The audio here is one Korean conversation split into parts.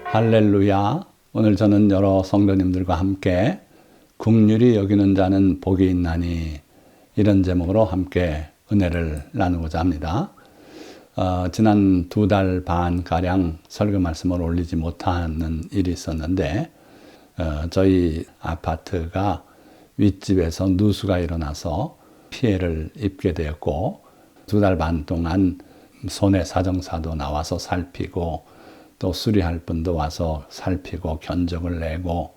할렐루야. 오늘 저는 여러 성도님들과 함께 긍휼히 여기는 자는 복이 있나니 이런 제목으로 함께 은혜를 나누고자 합니다. 지난 2달 반가량 설교 말씀을 올리지 못하는 일이 있었는데 저희 아파트가 윗집에서 누수가 일어나서 피해를 입게 되었고 2달 반 동안 손해사정사도 나와서 살피고 또 수리할 분도 와서 살피고 견적을 내고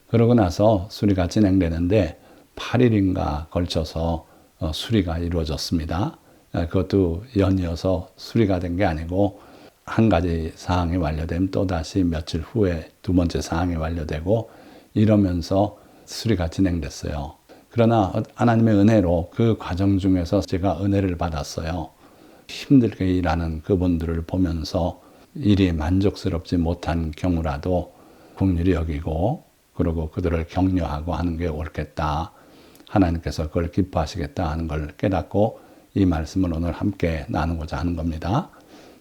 그러고 나서 수리가 진행되는데 8일인가 걸쳐서 수리가 이루어졌습니다. 그것도 연이어서 수리가 된 게 아니고 한 가지 사항이 완료되면 또다시 며칠 후에 두 번째 사항이 완료되고 이러면서 수리가 진행됐어요. 그러나 하나님의 은혜로 그 과정 중에서 제가 은혜를 받았어요. 힘들게 일하는 그분들을 보면서 일이 만족스럽지 못한 경우라도 긍휼히 여기고 그리고 그들을 격려하고 하는 게 옳겠다. 하나님께서 그걸 기뻐하시겠다 하는 걸 깨닫고 이 말씀을 오늘 함께 나누고자 하는 겁니다.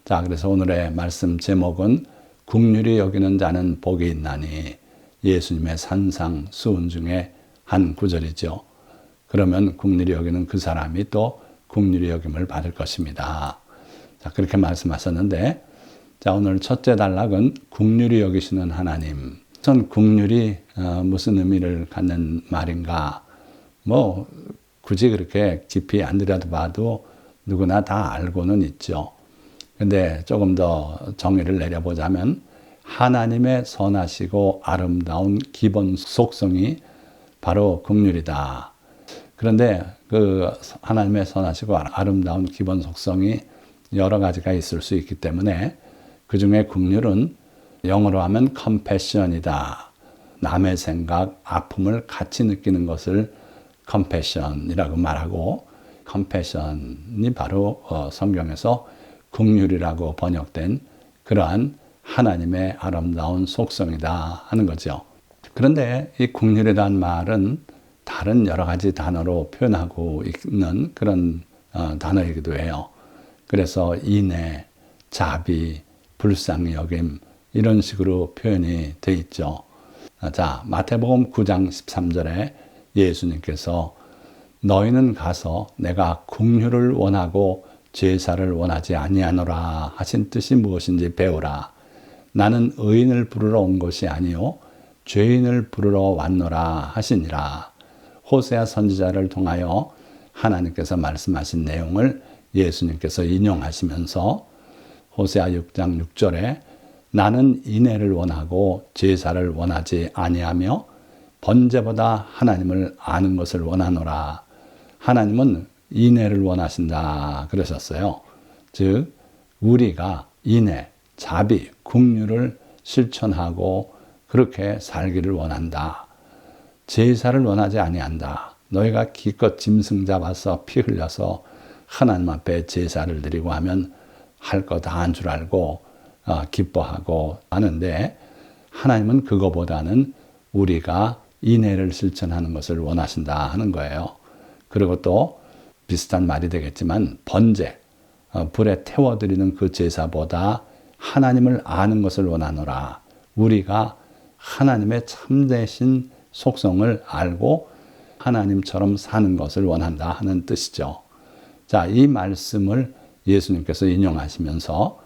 자, 그래서 오늘의 말씀 제목은 긍휼히 여기는 자는 복이 있나니 예수님의 산상수훈 중에 한 구절이죠. 그러면 긍휼히 여기는 그 사람이 또 긍휼히 여김을 받을 것입니다. 자, 그렇게 말씀하셨는데 자, 오늘 첫째 단락은 긍휼히 여기시는 하나님. 우선 긍휼이 무슨 의미를 갖는 말인가? 굳이 그렇게 깊이 안 들여다봐도 누구나 다 알고는 있죠. 근데 조금 더 정의를 내려보자면 하나님의 선하시고 아름다운 기본 속성이 바로 긍휼이다. 그런데 그 하나님의 선하시고 아름다운 기본 속성이 여러 가지가 있을 수 있기 때문에 그 중에 긍휼은 영어로 하면 compassion이다. 남의 생각, 아픔을 같이 느끼는 것을 compassion이라고 말하고 compassion이 바로 성경에서 긍휼이라고 번역된 그러한 하나님의 아름다운 속성이다 하는 거죠. 그런데 이 긍휼이라는 말은 다른 여러 가지 단어로 표현하고 있는 그런 단어이기도 해요. 그래서 인애, 자비, 불쌍히 여김 이런 식으로 표현이 돼 있죠. 자, 마태복음 9장 13절에 예수님께서 너희는 가서 내가 긍휼을 원하고 제사를 원하지 아니하노라 하신 뜻이 무엇인지 배우라. 나는 의인을 부르러 온 것이 아니요 죄인을 부르러 왔노라 하시니라. 호세아 선지자를 통하여 하나님께서 말씀하신 내용을 예수님께서 인용하시면서 호세아 6장 6절에 나는 인애를 원하고 제사를 원하지 아니하며 번제보다 하나님을 아는 것을 원하노라. 하나님은 인애를 원하신다 그러셨어요. 즉 우리가 인애, 자비, 긍휼을 실천하고 그렇게 살기를 원한다. 제사를 원하지 아니한다. 너희가 기껏 짐승 잡아서 피 흘려서 하나님 앞에 제사를 드리고 하면 할 거 다 한 줄 알고 기뻐하고 하는데 하나님은 그거보다는 우리가 인애를 실천하는 것을 원하신다 하는 거예요. 그리고 또 비슷한 말이 되겠지만 번제, 불에 태워드리는 그 제사보다 하나님을 아는 것을 원하노라. 우리가 하나님의 참되신 속성을 알고 하나님처럼 사는 것을 원한다 하는 뜻이죠. 자, 이 말씀을 예수님께서 인용하시면서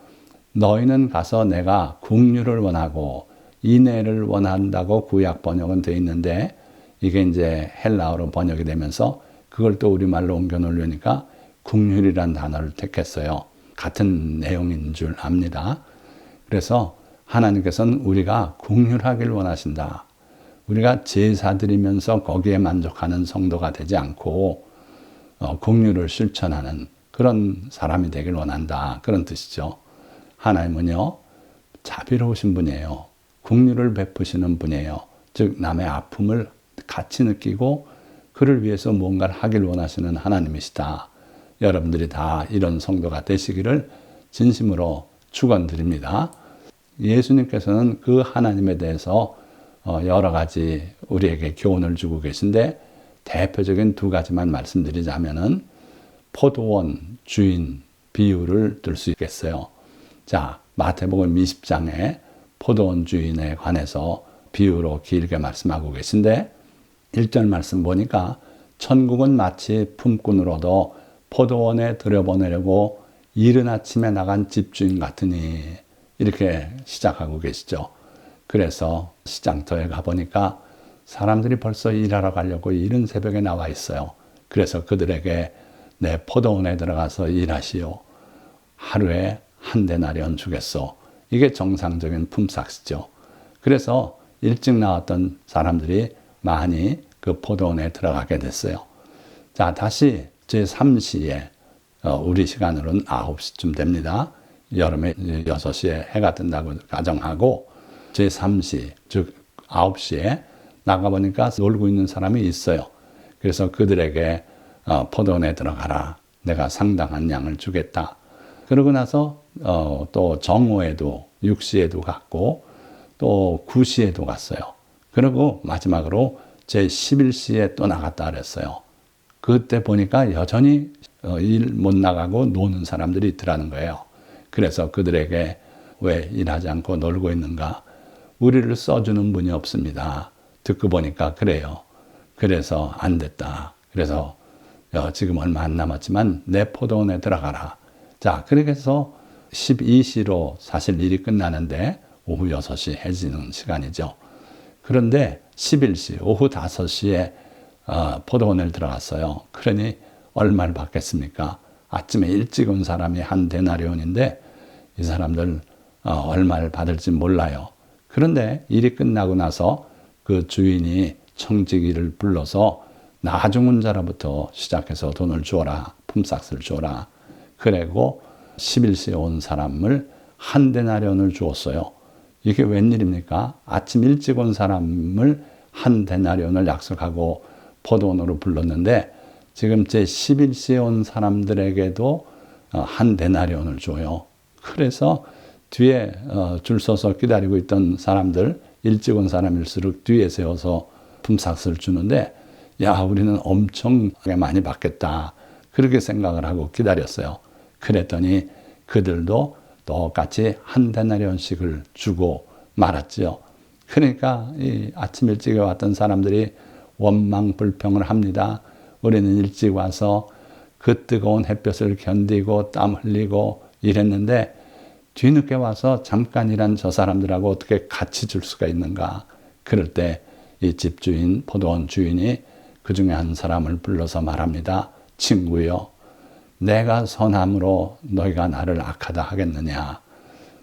너희는 가서 내가 긍휼을 원하고 인애를 원한다고 구약 번역은 되어 있는데 이게 이제 헬라어로 번역이 되면서 그걸 또 우리말로 옮겨 놓으려니까 긍휼이란 단어를 택했어요. 같은 내용인 줄 압니다. 그래서 하나님께서는 우리가 긍휼하길 원하신다. 우리가 제사 드리면서 거기에 만족하는 성도가 되지 않고 긍휼을 실천하는 그런 사람이 되길 원한다. 그런 뜻이죠. 하나님은요, 자비로우신 분이에요. 긍휼을 베푸시는 분이에요. 즉 남의 아픔을 같이 느끼고 그를 위해서 뭔가를 하길 원하시는 하나님이시다. 여러분들이 다 이런 성도가 되시기를 진심으로 축원드립니다. 예수님께서는 그 하나님에 대해서 여러 가지 우리에게 교훈을 주고 계신데 대표적인 두 가지만 말씀드리자면은 포도원 주인 비유를 들 수 있겠어요. 자, 마태복음 20장에 포도원 주인에 관해서 비유로 길게 말씀하고 계신데 1절 말씀 보니까 천국은 마치 품꾼으로도 포도원에 들여보내려고 이른 아침에 나간 집주인 같으니 이렇게 시작하고 계시죠. 그래서 시장터에 가보니까 사람들이 벌써 일하러 가려고 이른 새벽에 나와 있어요. 그래서 그들에게 내 포도원에 들어가서 일하시오. 하루에 한 데나리온 주겠소. 이게 정상적인 품삯이죠. 그래서 일찍 나왔던 사람들이 많이 그 포도원에 들어가게 됐어요. 자, 다시 제3시에 우리 시간으로는 9시쯤 됩니다. 여름에 6시에 해가 뜬다고 가정하고 제3시, 즉 9시에 나가보니까 놀고 있는 사람이 있어요. 그래서 그들에게 포도원에 들어가라. 내가 상당한 양을 주겠다. 그러고 나서 또 정오에도 6시에도 갔고 또 9시에도 갔어요. 그리고 마지막으로 제11시에 또 나갔다 그랬어요. 그때 보니까 여전히 일 못 나가고 노는 사람들이 있더라는 거예요. 그래서 그들에게 왜 일하지 않고 놀고 있는가? 우리를 써주는 분이 없습니다. 듣고 보니까 그래요. 그래서 안 됐다. 그래서 지금 얼마 안 남았지만 내 포도원에 들어가라. 자, 그렇게 해서 12시로 사실 일이 끝나는데 오후 6시 해지는 시간이죠. 그런데 11시, 오후 5시에 포도원을 들어갔어요. 그러니 얼마를 받겠습니까? 아침에 일찍 온 사람이 한 데나리온인데 이 사람들 얼마를 받을지 몰라요. 그런데 일이 끝나고 나서 그 주인이 청지기를 불러서 나중 온 자로부터 시작해서 돈을 주어라. 품삯을 주어라. 그리고 11시에 온 사람을 한 데나리온을 주었어요. 이게 웬일입니까? 아침 일찍 온 사람을 한 데나리온을 약속하고 포도원으로 불렀는데 지금 제 11시에 온 사람들에게도 한 데나리온을 줘요. 그래서 뒤에 줄 서서 기다리고 있던 사람들, 일찍 온 사람일수록 뒤에 세워서 품삯을 주는데 야, 우리는 엄청 많이 받겠다. 그렇게 생각을 하고 기다렸어요. 그랬더니 그들도 똑같이 한 데나리온씩을 주고 말았죠. 그러니까 이 아침 일찍에 왔던 사람들이 원망 불평을 합니다. 우리는 일찍 와서 그 뜨거운 햇볕을 견디고 땀 흘리고 일했는데 뒤늦게 와서 잠깐 일한 저 사람들하고 어떻게 같이 줄 수가 있는가. 그럴 때 이 집주인, 포도원 주인이 그 중에 한 사람을 불러서 말합니다. 친구여, 내가 선함으로 너희가 나를 악하다 하겠느냐.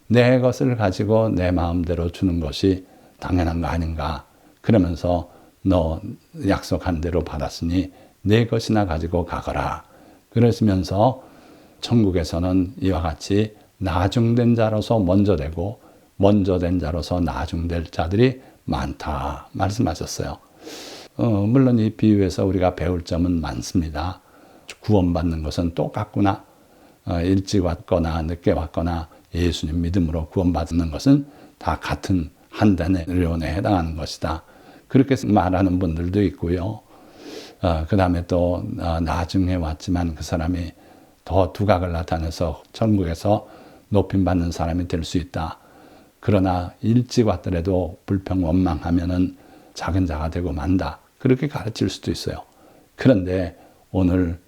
내 것을 가지고 내 마음대로 주는 것이 당연한 거 아닌가. 그러면서 너 약속한 대로 받았으니 내 것이나 가지고 가거라. 그러시면서 천국에서는 이와 같이 나중된 자로서 먼저 되고 먼저 된 자로서 나중될 자들이 많다 말씀하셨어요. 물론 이 비유에서 우리가 배울 점은 많습니다. 구원받는 것은 똑같구나. 일찍 왔거나 늦게 왔거나 예수님 믿음으로 구원받는 것은 다 같은 한 데나리온에 해당하는 것이다. 그렇게 말하는 분들도 있고요. 그 다음에 또 나중에 왔지만 그 사람이 더 두각을 나타내서 천국에서 높임받는 사람이 될 수 있다. 그러나 일찍 왔더라도 불평 원망하면은 작은 자가 되고 만다. 그렇게 가르칠 수도 있어요. 그런데 오늘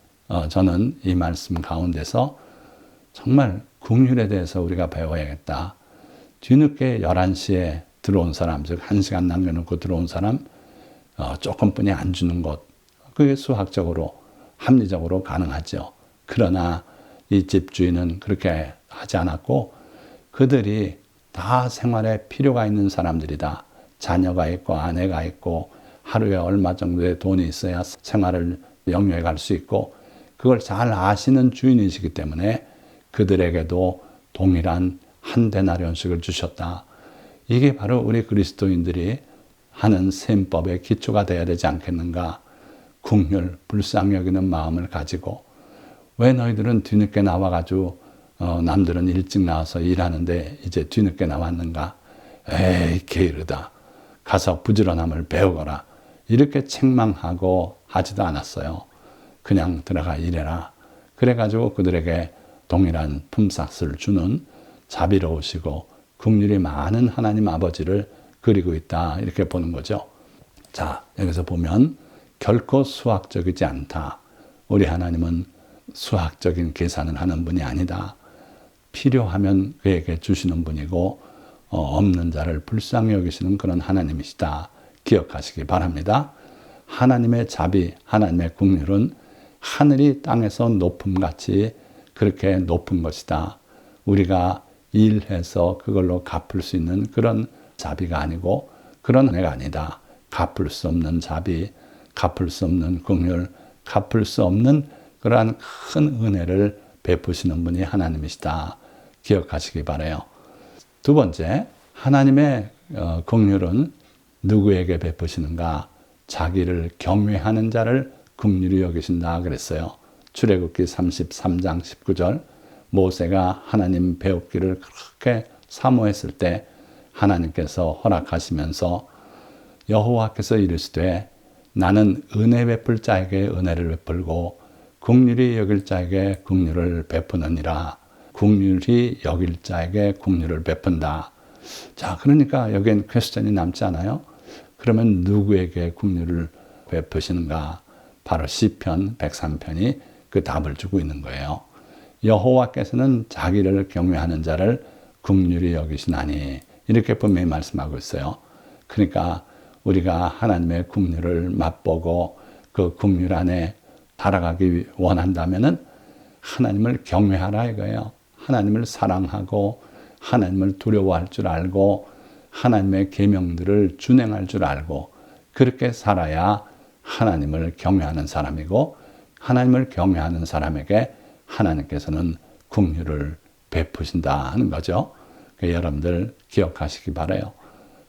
저는 이 말씀 가운데서 정말 긍휼에 대해서 우리가 배워야겠다. 뒤늦게 11시에 들어온 사람, 즉 1시간 남겨놓고 들어온 사람 조금뿐이 안 주는 것, 그게 수학적으로 합리적으로 가능하죠. 그러나 이 집주인은 그렇게 하지 않았고 그들이 다 생활에 필요가 있는 사람들이다. 자녀가 있고 아내가 있고 하루에 얼마 정도의 돈이 있어야 생활을 영위해 갈 수 있고 그걸 잘 아시는 주인이시기 때문에 그들에게도 동일한 한 데나리온씩을 주셨다. 이게 바로 우리 그리스도인들이 하는 셈법의 기초가 되어야 되지 않겠는가. 긍휼, 불쌍히 여기는 마음을 가지고 왜 너희들은 뒤늦게 나와가지고 남들은 일찍 나와서 일하는데 이제 뒤늦게 나왔는가? 에이, 게으르다. 가서 부지런함을 배우거라. 이렇게 책망하고 하지도 않았어요. 그냥 들어가 일해라. 그래가지고 그들에게 동일한 품삯을 주는 자비로우시고 긍휼이 많은 하나님 아버지를 그리고 있다. 이렇게 보는 거죠. 자, 여기서 보면 결코 수학적이지 않다. 우리 하나님은 수학적인 계산을 하는 분이 아니다. 필요하면 그에게 주시는 분이고 없는 자를 불쌍히 여기시는 그런 하나님이시다. 기억하시기 바랍니다. 하나님의 자비, 하나님의 긍휼은 하늘이 땅에서 높음같이 그렇게 높은 것이다. 우리가 일해서 그걸로 갚을 수 있는 그런 자비가 아니고 그런 은혜가 아니다. 갚을 수 없는 자비, 갚을 수 없는 긍휼, 갚을 수 없는 그러한 큰 은혜를 베푸시는 분이 하나님이시다. 기억하시기 바라요. 두 번째, 하나님의 긍휼은 누구에게 베푸시는가? 자기를 경외하는 자를 긍휼히 여기신다 그랬어요. 출애굽기 33장 19절 모세가 하나님 배웁기를 그렇게 사모했을 때 하나님께서 허락하시면서 여호와께서 이르시되 나는 은혜 베풀 자에게 은혜를 베풀고 긍휼히 여길 자에게 긍휼을 베푸느니라. 긍휼히 여길 자에게 긍휼을 베푼다. 자, 그러니까 여기엔 퀘스천이 남지 않아요? 그러면 누구에게 긍휼을 베푸시는가? 바로 시편 103편이 그 답을 주고 있는 거예요. 여호와께서는 자기를 경외하는 자를 긍휼히 여기시나니 이렇게 분명히 말씀하고 있어요. 그러니까 우리가 하나님의 긍휼을 맛보고 그 긍휼 안에 살아가기 원한다면은 하나님을 경외하라 이거예요. 하나님을 사랑하고 하나님을 두려워할 줄 알고 하나님의 계명들을 준행할 줄 알고 그렇게 살아야 하나님을 경외하는 사람이고 하나님을 경외하는 사람에게 하나님께서는 긍휼을 베푸신다 하는 거죠. 그러니까 여러분들 기억하시기 바라요.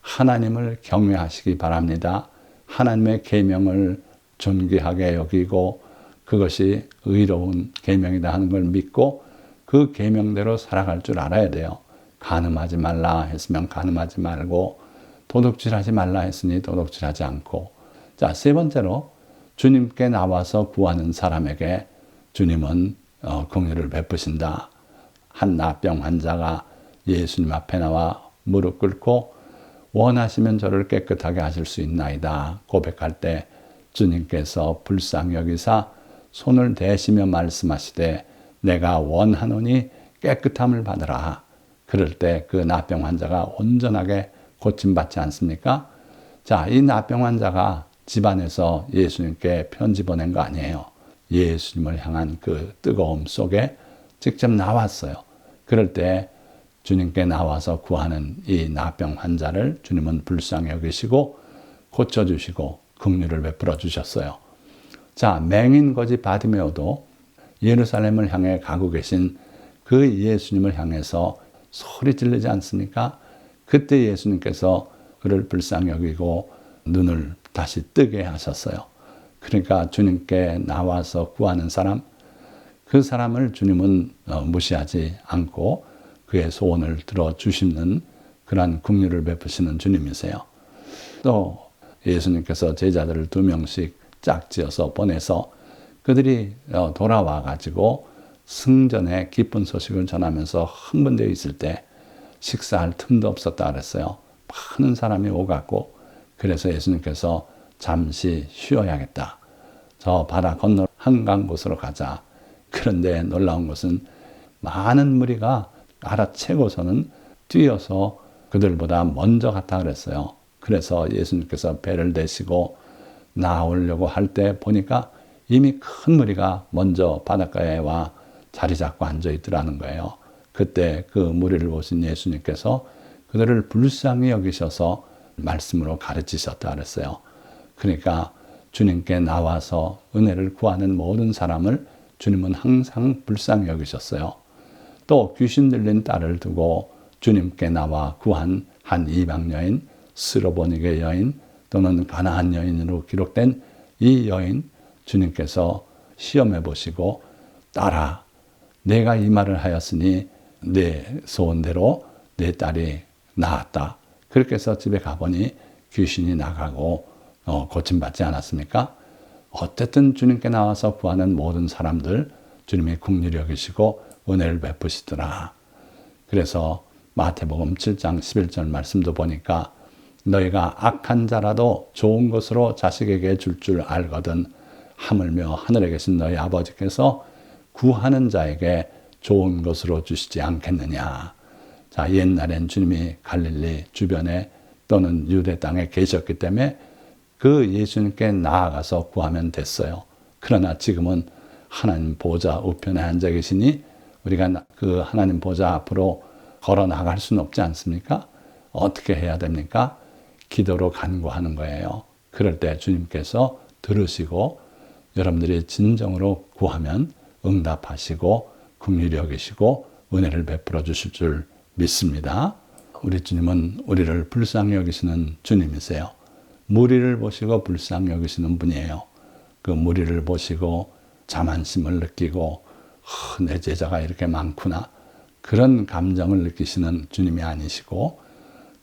하나님을 경외하시기 바랍니다. 하나님의 계명을 존귀하게 여기고 그것이 의로운 계명이다 하는 걸 믿고 그 계명대로 살아갈 줄 알아야 돼요. 간음하지 말라 했으면 간음하지 말고 도둑질하지 말라 했으니 도둑질하지 않고. 자, 세 번째로 주님께 나와서 구하는 사람에게 주님은 긍휼을 베푸신다. 한 나병 환자가 예수님 앞에 나와 무릎 꿇고 원하시면 저를 깨끗하게 하실 수 있나이다 고백할 때 주님께서 불쌍히 여기사 손을 대시며 말씀하시되 내가 원하노니 깨끗함을 받으라. 그럴 때 그 나병 환자가 온전하게 고침받지 않습니까? 자, 이 나병 환자가 집안에서 예수님께 편지 보낸 거 아니에요. 예수님을 향한 그 뜨거움 속에 직접 나왔어요. 그럴 때 주님께 나와서 구하는 이 나병 환자를 주님은 불쌍히 여기시고 고쳐주시고 긍휼을 베풀어 주셨어요. 자, 맹인 거지 바디메오도 예루살렘을 향해 가고 계신 그 예수님을 향해서 소리 지르지 않습니까? 그때 예수님께서 그를 불쌍히 여기고 눈을 다시 뜨게 하셨어요. 그러니까 주님께 나와서 구하는 사람, 그 사람을 주님은 무시하지 않고 그의 소원을 들어주시는 그러한 긍휼을 베푸시는 주님이세요. 또 예수님께서 제자들을 2명씩 짝지어서 보내서 그들이 돌아와 가지고 승전의 기쁜 소식을 전하면서 흥분되어 있을 때 식사할 틈도 없었다 그랬어요. 많은 사람이 오갔고 그래서 예수님께서 잠시 쉬어야겠다. 저 바다 건너 한강 곳으로 가자. 그런데 놀라운 것은 많은 무리가 알아채고서는 뛰어서 그들보다 먼저 갔다 그랬어요. 그래서 예수님께서 배를 대시고 나오려고 할 때 보니까 이미 큰 무리가 먼저 바닷가에 와 자리 잡고 앉아 있더라는 거예요. 그때 그 무리를 보신 예수님께서 그들을 불쌍히 여기셔서 말씀으로 가르치셨다 그랬어요. 그러니까 주님께 나와서 은혜를 구하는 모든 사람을 주님은 항상 불쌍히 여기셨어요. 또 귀신 들린 딸을 두고 주님께 나와 구한 한 이방 여인, 스로보니게 여인 또는 가나안 여인으로 기록된 이 여인 주님께서 시험해 보시고 딸아 내가 이 말을 하였으니 내 소원대로 내 딸이 나았다. 그렇게 해서 집에 가보니 귀신이 나가고 고침받지 않았습니까? 어쨌든 주님께 나와서 구하는 모든 사람들 주님이 긍휼히 여기시고 은혜를 베푸시더라. 그래서 마태복음 7장 11절 말씀도 보니까 너희가 악한 자라도 좋은 것으로 자식에게 줄 알거든 하물며 하늘에 계신 너희 아버지께서 구하는 자에게 좋은 것으로 주시지 않겠느냐. 자, 옛날엔 주님이 갈릴리 주변에 또는 유대 땅에 계셨기 때문에 그 예수님께 나아가서 구하면 됐어요. 그러나 지금은 하나님 보좌 우편에 앉아 계시니 우리가 그 하나님 보좌 앞으로 걸어 나갈 수는 없지 않습니까? 어떻게 해야 됩니까? 기도로 간구하는 거예요. 그럴 때 주님께서 들으시고 여러분들이 진정으로 구하면 응답하시고 긍휼히 여기시고 은혜를 베풀어 주실 줄 믿습니다. 우리 주님은 우리를 불쌍히 여기시는 주님이세요. 무리를 보시고 불쌍히 여기시는 분이에요. 그 무리를 보시고 자만심을 느끼고 내 제자가 이렇게 많구나 그런 감정을 느끼시는 주님이 아니시고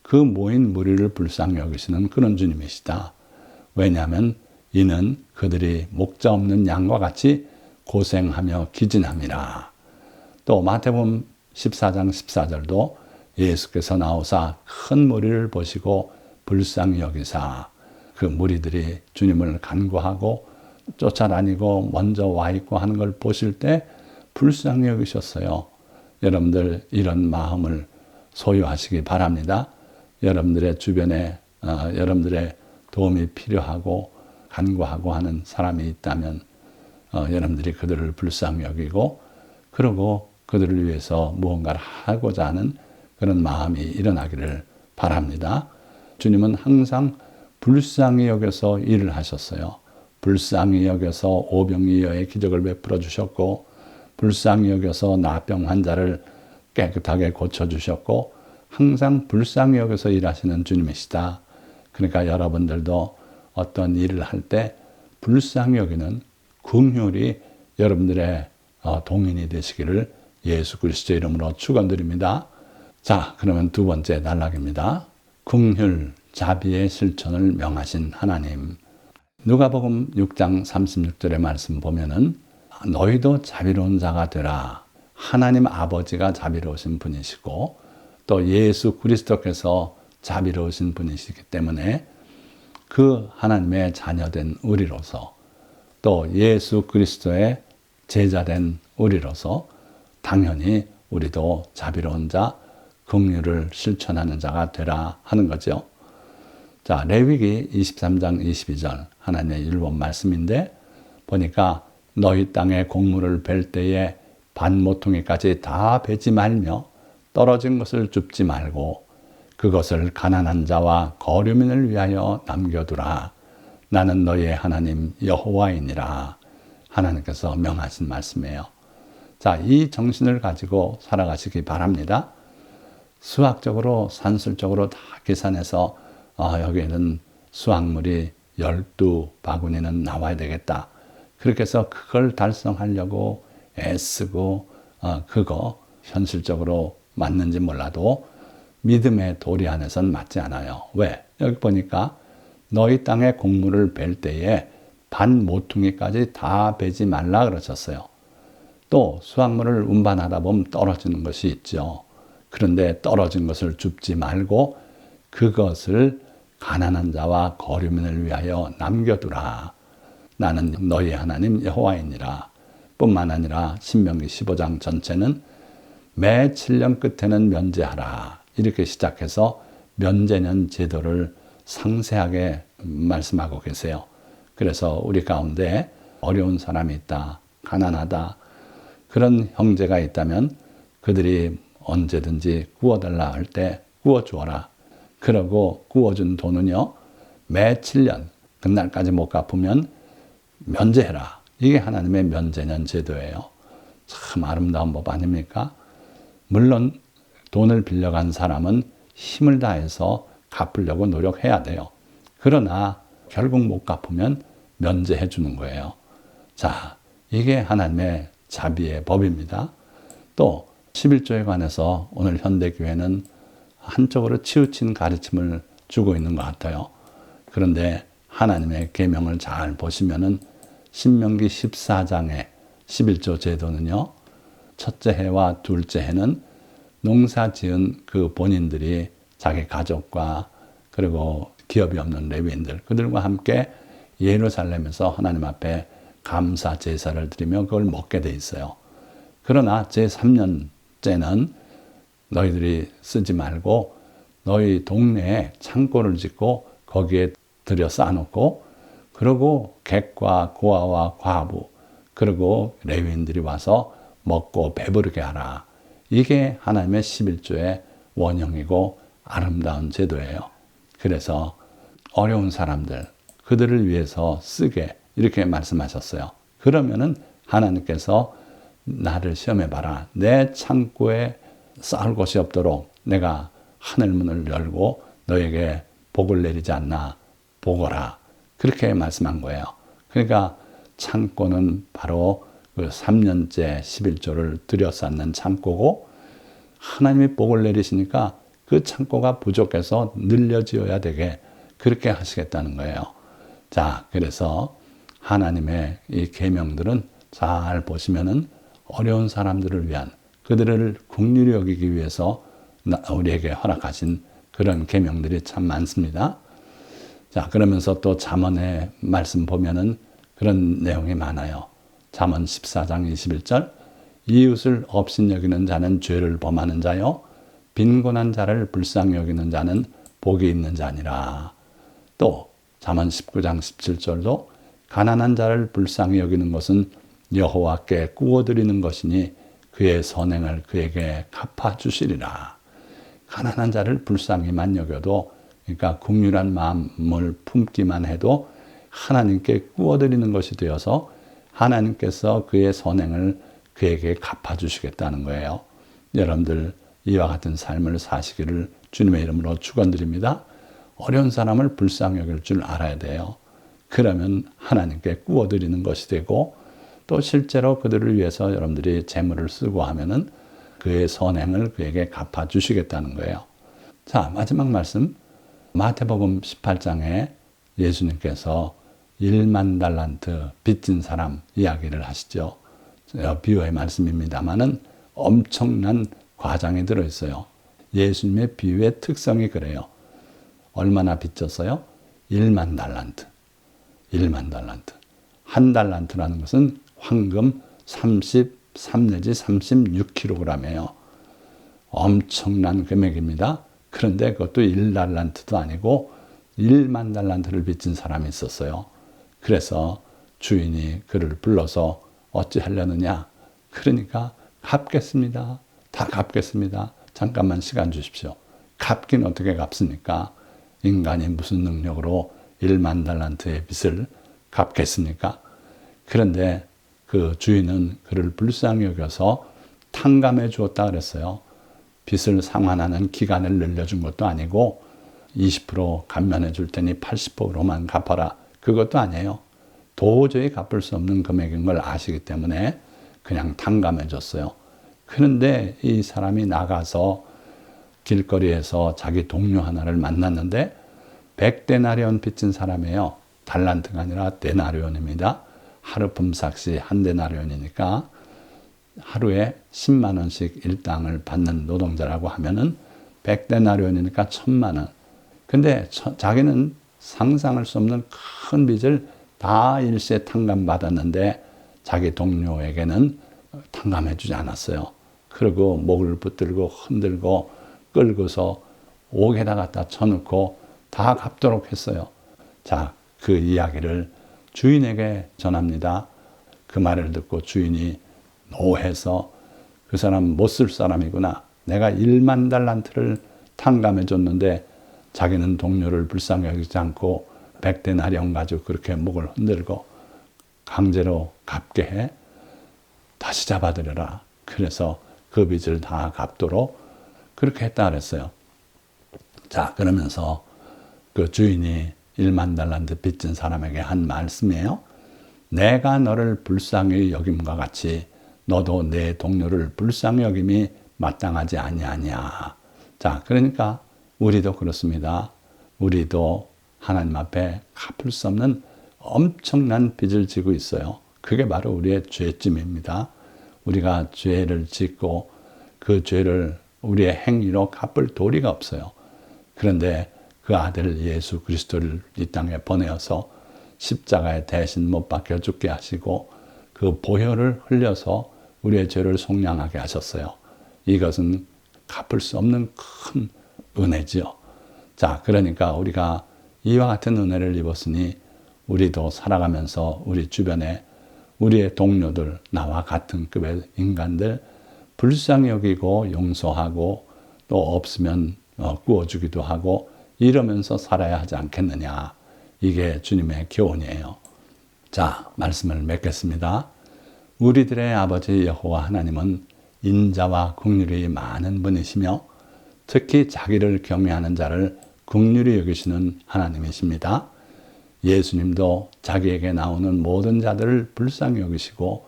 그 모인 무리를 불쌍히 여기시는 그런 주님이시다. 왜냐하면 이는 그들이 목자 없는 양과 같이 고생하며 기진함이라. 또 마태복음 14장 14절도 예수께서 나오사 큰 무리를 보시고 불쌍히 여기사 그 무리들이 주님을 간구하고 쫓아다니고 먼저 와 있고 하는 걸 보실 때 불쌍히 여기셨어요. 여러분들 이런 마음을 소유하시기 바랍니다. 여러분들의 주변에 여러분들의 도움이 필요하고 간구하고 하는 사람이 있다면 여러분들이 그들을 불쌍히 여기고 그러고 그들을 위해서 무언가를 하고자 하는 그런 마음이 일어나기를 바랍니다. 주님은 항상 불쌍히 여겨서 일을 하셨어요. 불쌍히 여겨서 오병이어의 기적을 베풀어 주셨고 불쌍히 여겨서 나병 환자를 깨끗하게 고쳐주셨고 항상 불쌍히 여겨서 일하시는 주님이시다. 그러니까 여러분들도 어떤 일을 할 때 불쌍히 여기는 긍휼이 여러분들의 동인이 되시기를 예수 그리스도의 이름으로 축원드립니다. 자, 그러면 두 번째 단락입니다. 긍휼, 자비의 실천을 명하신 하나님. 누가복음 6장 36절의 말씀 보면은 너희도 자비로운 자가 되라. 하나님 아버지가 자비로우신 분이시고 또 예수 그리스도께서 자비로우신 분이시기 때문에 그 하나님의 자녀된 우리로서 또 예수 그리스도의 제자된 우리로서 당연히 우리도 자비로운 자, 긍휼을 실천하는 자가 되라 하는 거죠. 자, 레위기 23장 22절 하나님의 율법 말씀인데 보니까 너희 땅에 곡물을 벨 때에 반 모퉁이까지 다 베지 말며 떨어진 것을 줍지 말고 그것을 가난한 자와 거류민을 위하여 남겨두라. 나는 너희의 하나님 여호와이니라. 하나님께서 명하신 말씀이에요. 자, 이 정신을 가지고 살아가시기 바랍니다. 수학적으로 산술적으로 다 계산해서 여기에는 수확물이 12바구니는 나와야 되겠다. 그렇게 해서 그걸 달성하려고 애쓰고 그거 현실적으로 맞는지 몰라도 믿음의 도리 안에서는 맞지 않아요. 왜? 여기 보니까 너희 땅에 곡물을 벨 때에 반 모퉁이까지 다 베지 말라 그러셨어요. 또 수확물을 운반하다 보면 떨어지는 것이 있죠. 그런데 떨어진 것을 줍지 말고 그것을 가난한 자와 거류민을 위하여 남겨두라. 나는 너희 하나님 여호와이니라. 뿐만 아니라 신명기 15장 전체는 매 7년 끝에는 면제하라. 이렇게 시작해서 면제년 제도를 상세하게 말씀하고 계세요. 그래서 우리 가운데 어려운 사람이 있다, 가난하다, 그런 형제가 있다면 그들이 언제든지 구워달라 할 때 구워주어라. 그러고 구워준 돈은요, 매 7년, 그날까지 못 갚으면 면제해라. 이게 하나님의 면제년 제도예요. 참 아름다운 법 아닙니까? 물론 돈을 빌려간 사람은 힘을 다해서 갚으려고 노력해야 돼요. 그러나 결국 못 갚으면 면제해 주는 거예요. 자, 이게 하나님의 자비의 법입니다. 또 11조에 관해서 오늘 현대교회는 한쪽으로 치우친 가르침을 주고 있는 것 같아요. 그런데 하나님의 계명을 잘 보시면은 신명기 14장의 11조 제도는요, 첫째 해와 둘째 해는 농사 지은 그 본인들이 자기 가족과 그리고 기업이 없는 레위인들 그들과 함께 예루살렘에서 하나님 앞에 감사 제사를 드리며 그걸 먹게 돼 있어요. 그러나 제3년째는 너희들이 쓰지 말고 너희 동네에 창고를 짓고 거기에 들여 쌓아놓고 그리고 객과 고아와 과부 그리고 레위인들이 와서 먹고 배부르게 하라. 이게 하나님의 11조의 원형이고 아름다운 제도예요. 그래서 어려운 사람들 그들을 위해서 쓰게 이렇게 말씀하셨어요. 그러면은 하나님께서 나를 시험해봐라. 내 창고에 쌓을 곳이 없도록 내가 하늘문을 열고 너에게 복을 내리지 않나 보거라. 그렇게 말씀한 거예요. 그러니까 창고는 바로 그 3년째 11조를 들여쌓는 창고고 하나님이 복을 내리시니까 그 창고가 부족해서 늘려지어야 되게 그렇게 하시겠다는 거예요. 자, 그래서 하나님의 이 계명들은 잘 보시면은 어려운 사람들을 위한 그들을 긍휼히 여기기 위해서 우리에게 허락하신 그런 계명들이 참 많습니다. 자, 그러면서 또 잠언의 말씀 보면은 그런 내용이 많아요. 잠언 14장 21절 이웃을 업신여기는 자는 죄를 범하는 자요 빈곤한 자를 불쌍히 여기는 자는 복이 있는 자니라. 또 잠언 19장 17절도 가난한 자를 불쌍히 여기는 것은 여호와께 꾸어드리는 것이니 그의 선행을 그에게 갚아주시리라. 가난한 자를 불쌍히만 여겨도 그러니까 긍휼한 마음을 품기만 해도 하나님께 꾸어드리는 것이 되어서 하나님께서 그의 선행을 그에게 갚아주시겠다는 거예요. 여러분들 이와 같은 삶을 사시기를 주님의 이름으로 축원드립니다. 어려운 사람을 불쌍히 여길 줄 알아야 돼요. 그러면 하나님께 꾸어드리는 것이 되고 또 실제로 그들을 위해서 여러분들이 재물을 쓰고 하면은 그의 선행을 그에게 갚아주시겠다는 거예요. 자, 마지막 말씀 마태복음 18장에 예수님께서 1만 달란트 빚진 사람 이야기를 하시죠. 비유의 말씀입니다만은 엄청난 과장이 들어있어요. 예수님의 비유의 특성이 그래요. 얼마나 빚졌어요? 1만 달란트. 1만 달란트. 한 달란트라는 것은 황금 33 내지 36kg이에요. 엄청난 금액입니다. 그런데 그것도 1달란트도 아니고 1만 달란트를 빚진 사람이 있었어요. 그래서 주인이 그를 불러서 어찌 하려느냐? 그러니까 갚겠습니다. 다 갚겠습니다. 잠깐만 시간 주십시오. 갚긴 어떻게 갚습니까? 인간이 무슨 능력으로 1만 달란트의 빚을 갚겠습니까? 그런데 그 주인은 그를 불쌍히 여겨서 탕감해 주었다 그랬어요. 빚을 상환하는 기간을 늘려준 것도 아니고 20% 감면해 줄 테니 80%로만 갚아라. 그것도 아니에요. 도저히 갚을 수 없는 금액인 걸 아시기 때문에 그냥 탕감해 줬어요. 그런데 이 사람이 나가서 길거리에서 자기 동료 하나를 만났는데 100데나리온 빚진 사람이에요. 달란트가 아니라 데나리온입니다. 하루 품삯이 한 데나리온이니까 하루에 10만 원씩 일당을 받는 노동자라고 하면은 100데나리온이니까 1000만 원. 근데 자기는 상상할 수 없는 큰 빚을 다 일시에 탕감받았는데 자기 동료에게는 탕감해 주지 않았어요. 그리고 목을 붙들고 흔들고 끌고서 옥에다 갖다 쳐놓고 다 갚도록 했어요. 자, 그 이야기를 주인에게 전합니다. 그 말을 듣고 주인이 노해서 그 사람 못 쓸 사람이구나. 내가 1만 달란트를 탕감해 줬는데 자기는 동료를 불쌍히 여기지 않고 100데나리온 가지고 그렇게 목을 흔들고 강제로 갚게 해. 다시 잡아들여라. 그래서 그 빚을 다 갚도록 그렇게 했다 그랬어요. 자, 그러면서 그 주인이 1만 달란트 빚진 사람에게 한 말씀이에요. 내가 너를 불쌍히 여김과 같이 너도 내 동료를 불쌍히 여김이 마땅하지 아니하냐. 자, 그러니까 우리도 그렇습니다. 우리도 하나님 앞에 갚을 수 없는 엄청난 빚을 지고 있어요. 그게 바로 우리의 죄짐입니다. 우리가 죄를 짓고 그 죄를 우리의 행위로 갚을 도리가 없어요. 그런데 그 아들 예수 그리스도를 이 땅에 보내어서 십자가에 대신 못 박혀 죽게 하시고 그 보혈을 흘려서 우리의 죄를 속량하게 하셨어요. 이것은 갚을 수 없는 큰 은혜지요. 자, 그러니까 우리가 이와 같은 은혜를 입었으니 우리도 살아가면서 우리 주변에 우리의 동료들, 나와 같은 급의 인간들 불쌍히 여기고 용서하고 또 없으면 구워주기도 하고 이러면서 살아야 하지 않겠느냐. 이게 주님의 교훈이에요. 자, 말씀을 맺겠습니다. 우리들의 아버지 여호와 하나님은 인자와 긍휼이 많은 분이시며 특히 자기를 경외하는 자를 긍휼히 여기시는 하나님이십니다. 예수님도 자기에게 나오는 모든 자들을 불쌍히 여기시고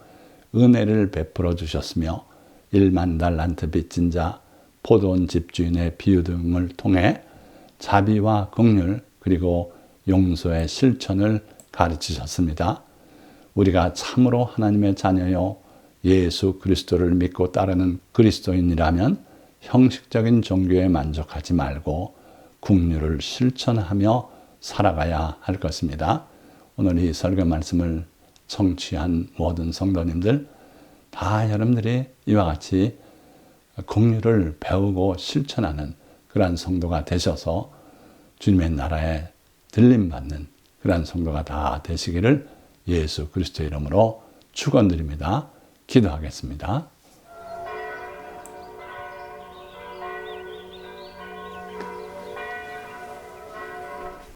은혜를 베풀어 주셨으며 1만 달란트 빚진 자, 포도원 집주인의 비유 등을 통해 자비와 긍휼 그리고 용서의 실천을 가르치셨습니다. 우리가 참으로 하나님의 자녀요 예수 그리스도를 믿고 따르는 그리스도인이라면 형식적인 종교에 만족하지 말고 긍휼을 실천하며 살아가야 할 것입니다. 오늘 이 설교 말씀을 청취한 모든 성도님들 다 여러분들이 이와 같이 긍휼을 배우고 실천하는 그러한 성도가 되셔서 주님의 나라에 들림받는 그러한 성도가 다 되시기를 예수 그리스도의 이름으로 축원드립니다. 기도하겠습니다.